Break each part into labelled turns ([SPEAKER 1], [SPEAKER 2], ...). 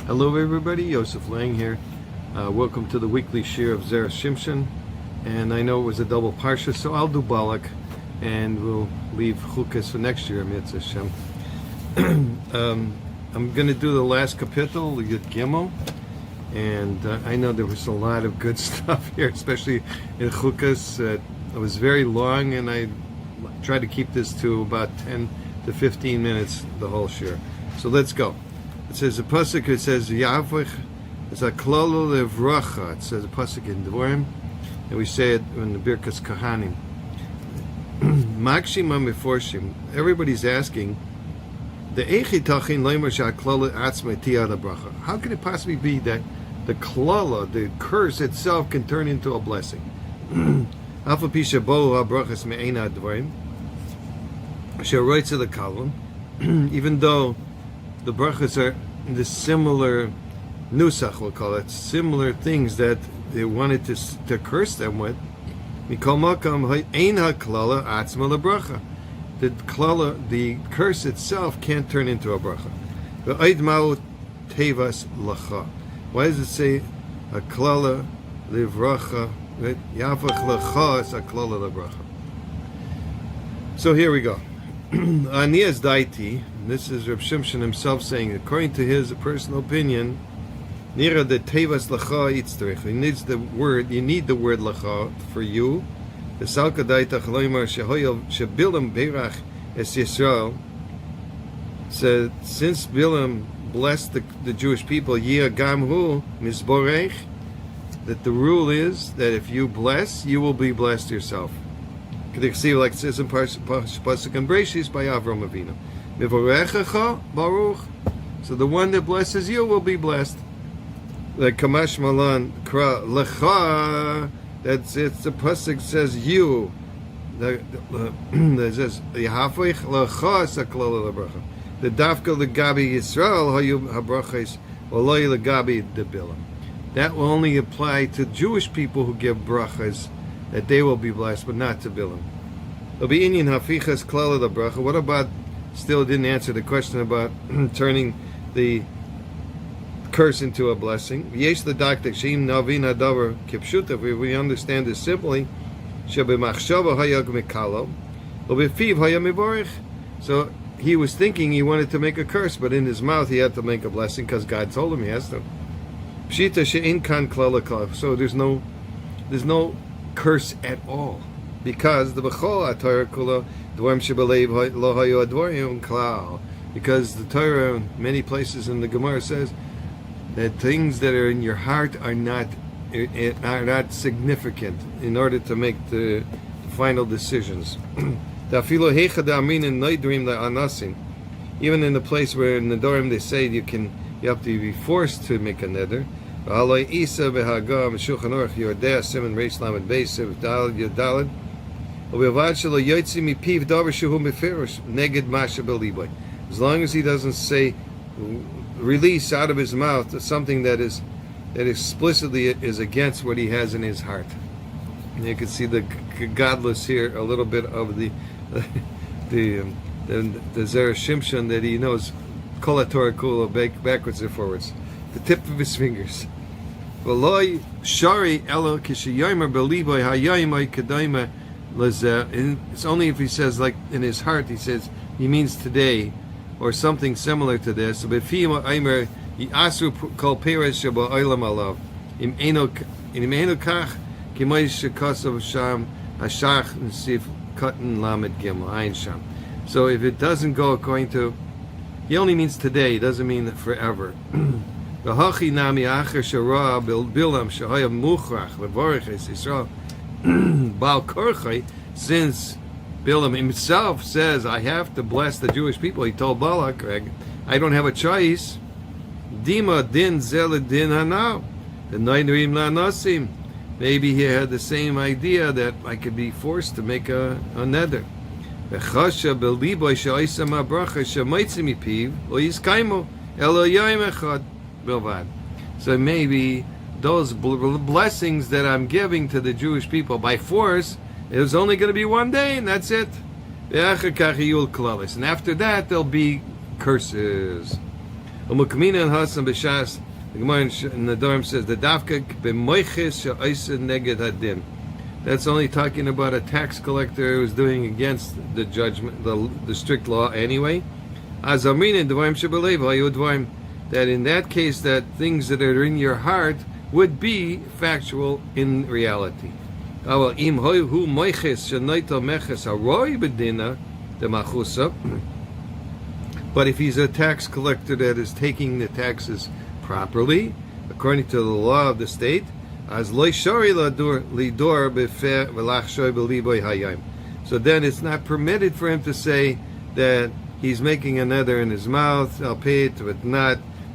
[SPEAKER 1] Hello everybody, Yosef Lange here. Welcome to the weekly shir of Zera Shimshon. And I know it was a double Parshat, so I'll do Balak and we'll leave Chukas for next year, Mitzvah Hashem. I'm going to do the last kapitel, Yud Gimel. And I know there was a lot of good stuff here, especially in Chukas. It was very long and I tried to keep this to about 10 to 15 minutes, the whole shir. So let's go. It says a pasuk. It says Yavich. It's a klolo levracha. It says a pasuk in Dvorim, and we say it in the Birkas Kahanim. Makshim meforshim. Everybody's asking the echitachin leimer shaklolo atzmei tiyad bracha. How can it possibly be that the klala, the curse itself, can turn into a blessing? Alpha pisha bo habrachas me'ena dvorim. Sheroitz the kalon, even though the brachas are in the similar nusach, we'll call it, similar things that they wanted to curse them with. Mikol makam ein haklala atzma lebracha. The klala, the curse itself, can't turn into a bracha. Ve'oid ma'u tevas lacha. Why does it say haklala levracha? Yafach lacha is haklala lebracha. So here we go. Anias daiti. This is Rabbi Shimshon himself saying, according to his personal opinion, Nira de tevas lacha itzterich. He needs the word. You need the word lacha for you. The salka daitach loymar shehoyel shebilam beirach es Yisrael said, since Bilam blessed the Jewish people, yia gamhu misborech, that the rule is that if you bless, you will be blessed yourself. Like it says in Pasuk and Breshis by Avram Avinu. Baruch. So the one that blesses you will be blessed. Like Kamash Malan Kra Lecha. That's it. The pasuk says you. That says Yahafich Lecha Saklala Lebracha. The Dafka Legabi Yisrael Hayu Habrachis Olay Legabi Debilam. That will only apply to Jewish people who give brachas, that they will be blessed, but not to Bilam. There'll be Inyan Hafichas Klala Lebracha. What about? Still didn't answer the question about turning the curse into a blessing. Yesh the doctor Shim Navin Hadavar Kipshuta. If we understand this simply, Shebemachshava Hayag Mikalo, Obefiv Hayam Mivorich. So he was thinking he wanted to make a curse, but in his mouth he had to make a blessing because God told him he has to. Pshita She'in Kan Klala Klala. So there's no curse at all, because the Bechol HaTorah Kula Dvorim Shebelev Lo Hayu Advorim Klal. Because the Torah, in many places in the Gemara, says that things that are in your heart are not significant in order to make the final decisions. Even in the place where in the Dorim they say you have to be forced to make a neder. As long as he doesn't say, release out of his mouth something that explicitly is against what he has in his heart. And you can see the godless here, a little bit of the Zera Shimshon, that he knows Kol Torah Kula backwards and forwards, the tip of his fingers. It's only if he says, like in his heart, he says he means today, or something similar to this. So if it doesn't go according to, he only means today, doesn't mean forever. Since Bilam himself says, I have to bless the Jewish people, he told Balak, I don't have a choice. Dima din zela din hanau. The Nainrim la nasim. Maybe he had the same idea that I could be forced to make a neder. V'chasha beliboy she'oisam ha'bracha she'maitzim mipiv lo yiskaimu elo yayim echad bilvad. So maybe those blessings that I'm giving to the Jewish people by force, it was only going to be one day, and that's it. And after that, there'll be curses. Umukamina and Hasan b'shas. The Gemara in the Dorm says the dafka b'moiches she'oisa neged hadin. That's only talking about a tax collector who's doing against the judgment, the strict law anyway. Azamrin dvarim shebelev hayu dvarim. That in that case, that things that are in your heart would be factual in reality. But if he's a tax collector that is taking the taxes properly, according to the law of the state, so then it's not permitted for him to say that he's making a nether in his mouth, I'll pay it,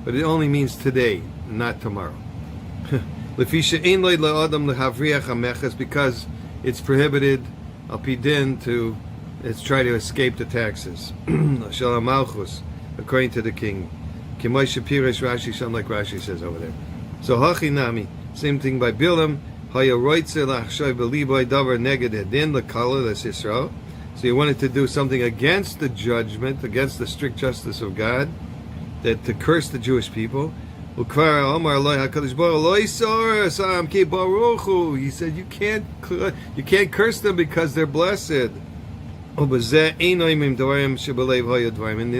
[SPEAKER 1] but it only means today, not tomorrow. Because it's prohibited to try to escape the taxes. According to the king. Rashi, like Rashi says over there. So Hachinami, same thing by Bilam. So he wanted to do something against the judgment, against the strict justice of God, that to curse the Jewish people. He said you can't curse them because they're blessed. And in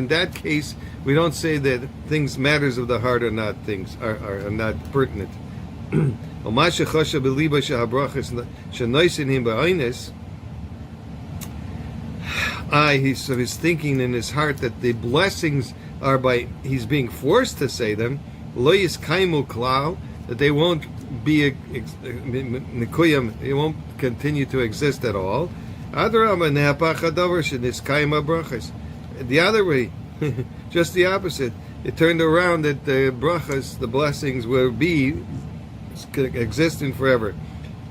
[SPEAKER 1] that case, we don't say that matters of the heart are not pertinent. So he's thinking in his heart that the blessings are by he's being forced to say them. That they won't be it won't continue to exist at all. The other way, just the opposite. It turned around that the brachas, the blessings, will be existing forever,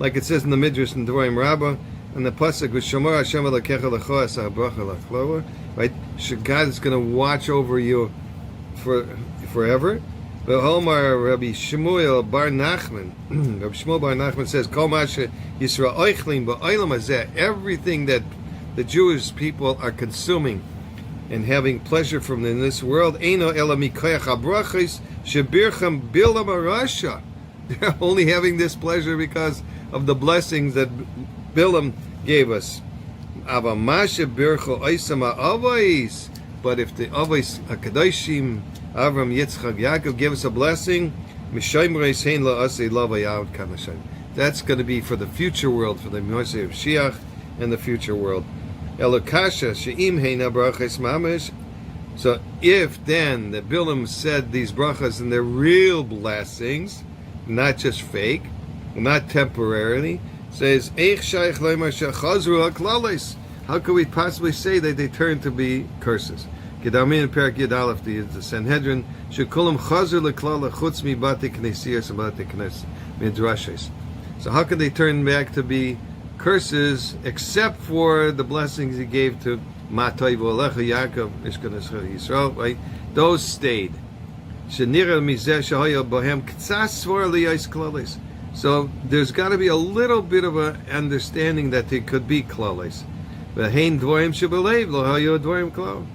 [SPEAKER 1] like it says in the Midrash in Devarim Rabbah and the pasuk with Shomar Hashem Elokecha lecho asa bracha lachloa. Right, God is going to watch over you forever. But Homar Rabbi Shmuel Bar Nachman, Rabbi Shmuel Bar Nachman says, Kol mashe Yisrael oichlin ba'olam hazeh, everything that the Jewish people are consuming and having pleasure from in this world, Eino ela mikoyach habrachos shebircham bilam arasha. They're only having this pleasure because of the blessings that Bilam gave us. Ava mashe bircho oisam ha'avos. But if the avos hakadoshim Avram, Yitzchak, Yaakov give us a blessing, that's going to be for the future world, for the Moshe of Shiach and the future world. So if then the Bilam said these brachas and they're real blessings, not just fake, not temporarily, says, how could we possibly say that they turn to be curses? Kedamin in Perak Yud Aleph, the Sanhedrin, shekulam chazer leklala chutz mi bate knesiyas and bate knes midrashes. So how could they turn back to be curses except for the blessings he gave to Matay v'Alecha Yaakov Mishkan Yisrael? Right, those stayed. Shenira mizeh shahaya bohem k'tzas svor liyais klalis. So there's got to be a little bit of an understanding that there could be klalis. V'hein dvorim shebelev lo hayo dvorim klal.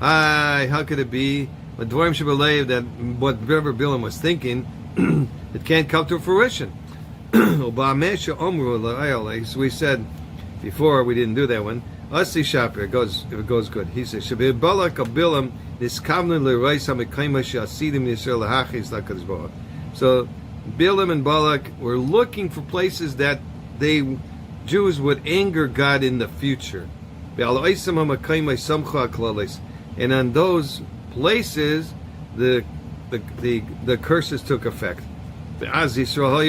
[SPEAKER 1] How could it be? But dvorim shebelev, that whatever Bilam was thinking, it can't come to fruition. So we said before, we didn't do that one. Asi Shapir, if it goes good. He says, Shabir Balak of Bilam, Niskavnu L'Reis HaMekayma Shasidim Yisrael L'Hachis L'Kadosh Baruch Hu. So Bilam and Balak were looking for places that Jews would anger God in the future. And on those places, the curses took effect. Therefore,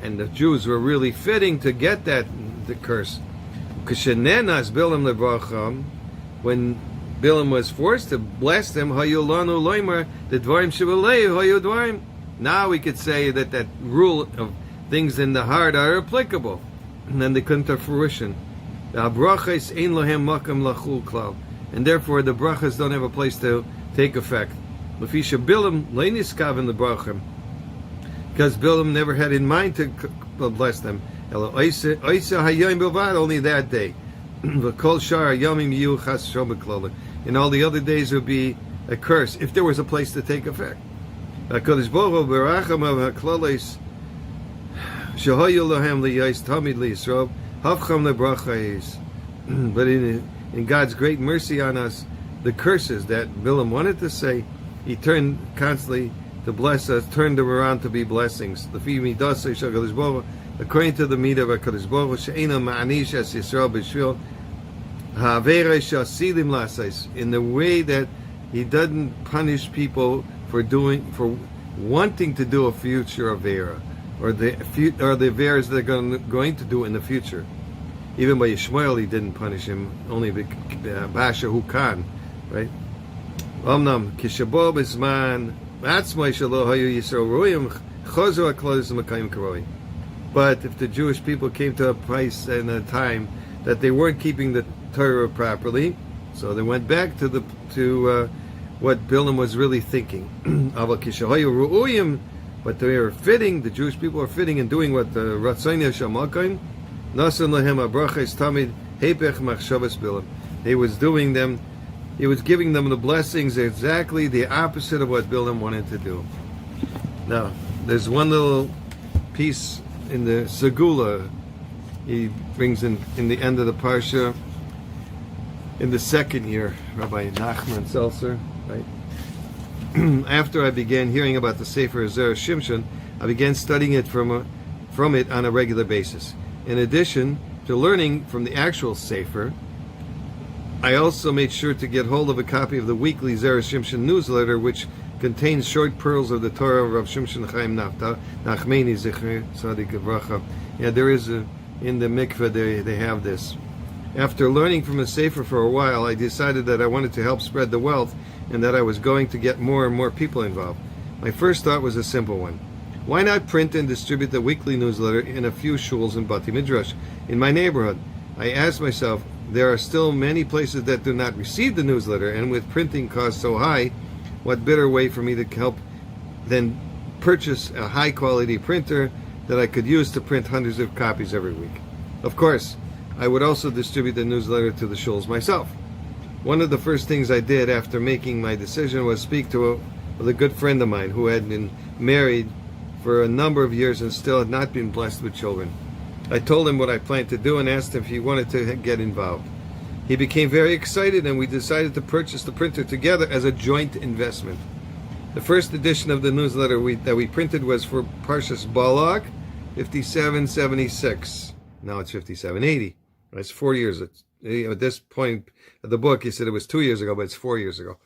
[SPEAKER 1] and the Jews were really fitting to get the curse. When Bilam was forced to bless them, now we could say that rule of things in the heart are applicable, and then they couldn't have fruition. And therefore the brachas don't have a place to take effect. Because Bilam never had in mind to bless them. Only that day. and all the other days would be a curse if there was a place to take effect. HaKadosh Baruch Hu beracham haklales shehayu lahem liyais tamid liyisrael havcham lebrachais. But in God's great mercy on us, the curses that Bilam wanted to say, He turned constantly to bless us, turned them around to be blessings. According to the meat of HaKadosh Baruch Hu, she'ena ma'anish es Yisrael b'shvil ha'avera shasilim lasais, in the way that He doesn't punish people for wanting to do a future avera, or the averas they're going to do in the future. Even by Yishmael, He didn't punish him, only Basha Hu Khan, right? Omnam kishabol b'zman atzmai shelo hayu Yisrael royim chozu haklodos l'makayim karoi. But if the Jewish people came to a place and a time that they weren't keeping the Torah properly, so they went back to what Bilam was really thinking. Aval kishahayu ru'uyim, but they were fitting. The Jewish people were fitting and doing what the Ratzayne Shamakayim. Nasan lahem abrachas tamid hepech machshavas Bilam. He was giving them the blessings exactly the opposite of what Bilam wanted to do. Now, there's one little piece in the Segula he brings in the end of the Parsha, in the second year, Rabbi Nachman Seltzer, right? After I began hearing about the Sefer Zera Shimshon, I began studying it from it on a regular basis. In addition to learning from the actual Sefer, I also made sure to get hold of a copy of the weekly Zera Shimshon newsletter, which contains short pearls of the Torah of Rav Shimshon Chaim Nachmani Zichri Tzadik Avracha. Yeah, there is in the mikveh they have this. After learning from the Sefer for a while, I decided that I wanted to help spread the wealth and that I was going to get more and more people involved. My first thought was a simple one. Why not print and distribute the weekly newsletter in a few shuls and Bati Midrash in my neighborhood? I asked myself, there are still many places that do not receive the newsletter, and with printing costs so high, what better way for me to help than purchase a high-quality printer that I could use to print hundreds of copies every week? Of course, I would also distribute the newsletter to the shuls myself. One of the first things I did after making my decision was speak to a good friend of mine who had been married for a number of years and still had not been blessed with children. I told him what I planned to do and asked him if he wanted to get involved. He became very excited, and we decided to purchase the printer together as a joint investment. The first edition of the newsletter that we printed was for Parshat Balak, 5776. Now it's 5780. That's 4 years. At this point of the book, he said it was 2 years ago, but it's 4 years ago.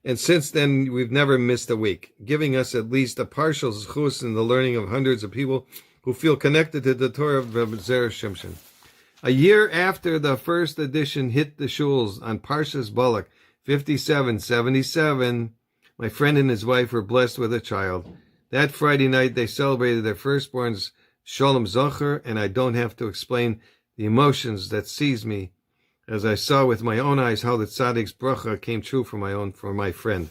[SPEAKER 1] And since then, we've never missed a week, giving us at least a partial zchus in the learning of hundreds of people who feel connected to the Torah of Zera Shimshon. A year after the first edition hit the shuls on Parshat Balak, 5777, my friend and his wife were blessed with a child. That Friday night, they celebrated their firstborn's Shalom Zocher, and I don't have to explain the emotions that seized me as I saw with my own eyes how the Tzaddik's bracha came true for my friend.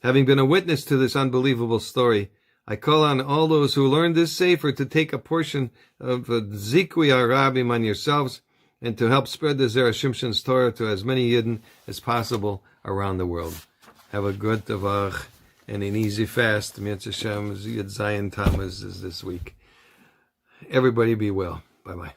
[SPEAKER 1] Having been a witness to this unbelievable story, I call on all those who learned this sefer to take a portion of Zikui Arabim on yourselves and to help spread the Zera Shimshon's Torah to as many Yidden as possible around the world. Have a good Tavach and an easy fast. Mitzvah Hashem, Yud Zayin Tammuz is this week. Everybody be well. Bye-bye.